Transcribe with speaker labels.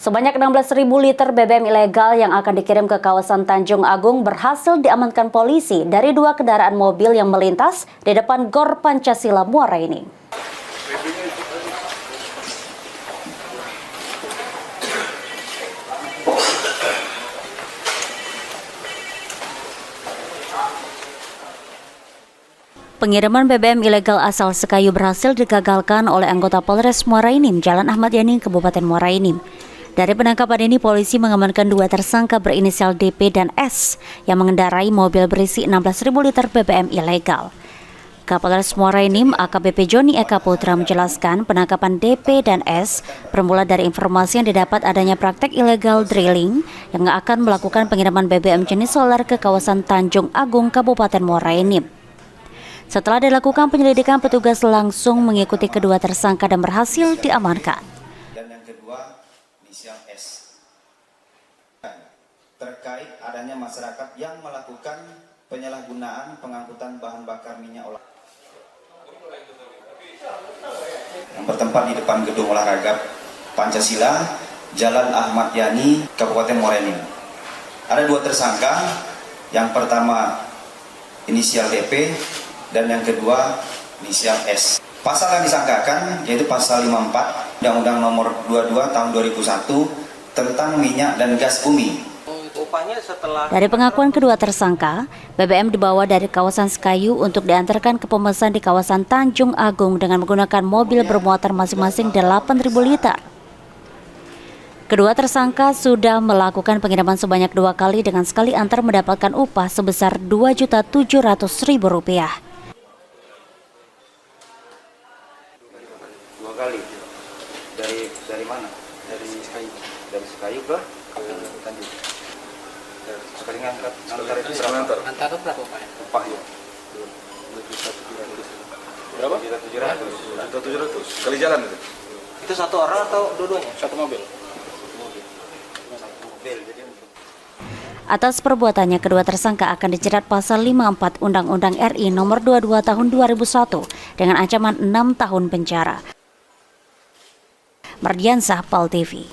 Speaker 1: Sebanyak 16.000 liter BBM ilegal yang akan dikirim ke kawasan Tanjung Agung berhasil diamankan polisi dari 2 kendaraan mobil yang melintas di depan Gor Pancasila Muara Enim. Pengiriman BBM ilegal asal Sekayu berhasil digagalkan oleh anggota Polres Muara Enim, Jalan Ahmad Yani, Kabupaten Muara Enim. Dari penangkapan ini, polisi mengamankan 2 tersangka berinisial DP dan S yang mengendarai mobil berisi 16.000 liter BBM ilegal. Kapolres Muara Enim AKBP Joni Eka Putra menjelaskan penangkapan DP dan S bermula dari informasi yang didapat adanya praktek ilegal drilling yang akan melakukan pengiriman BBM jenis solar ke kawasan Tanjung Agung, Kabupaten Muara Enim. Setelah dilakukan penyelidikan, petugas langsung mengikuti kedua tersangka dan berhasil diamankan.
Speaker 2: Dan yang kedua, inisial S. Terkait adanya masyarakat yang melakukan penyalahgunaan pengangkutan bahan bakar minyak yang bertempat di depan gedung olahraga Pancasila, Jalan Ahmad Yani, Kabupaten Muara Enim. Ada 2 tersangka, yang pertama inisial DP dan yang kedua inisial S. Pasal yang disangkakan yaitu pasal 54 Undang-Undang Nomor 22 Tahun 2001 tentang minyak dan gas bumi.
Speaker 1: Dari pengakuan kedua tersangka, BBM dibawa dari kawasan Sekayu untuk diantarkan ke pemesan di kawasan Tanjung Agung dengan menggunakan mobil bermuatan masing-masing 8.000 liter. Kedua tersangka sudah melakukan pengiriman sebanyak 2 kali dengan sekali antar mendapatkan upah sebesar Rp2.700.000.
Speaker 2: 2 kali. Dari mana? Dari Sekayu ke Tanjung. Sekali ngangkat itu berapa?
Speaker 3: Antar berapa Pak?
Speaker 2: Upahnya 2.700. Berapa? 2.700. Kali jalan itu.
Speaker 3: Itu satu orang atau dua-duanya?
Speaker 2: Satu mobil.
Speaker 1: Atas perbuatannya, kedua tersangka akan dijerat pasal 54 Undang-Undang RI Nomor 22 Tahun 2001 dengan ancaman 6 tahun penjara. Mardiansah, PAL TV.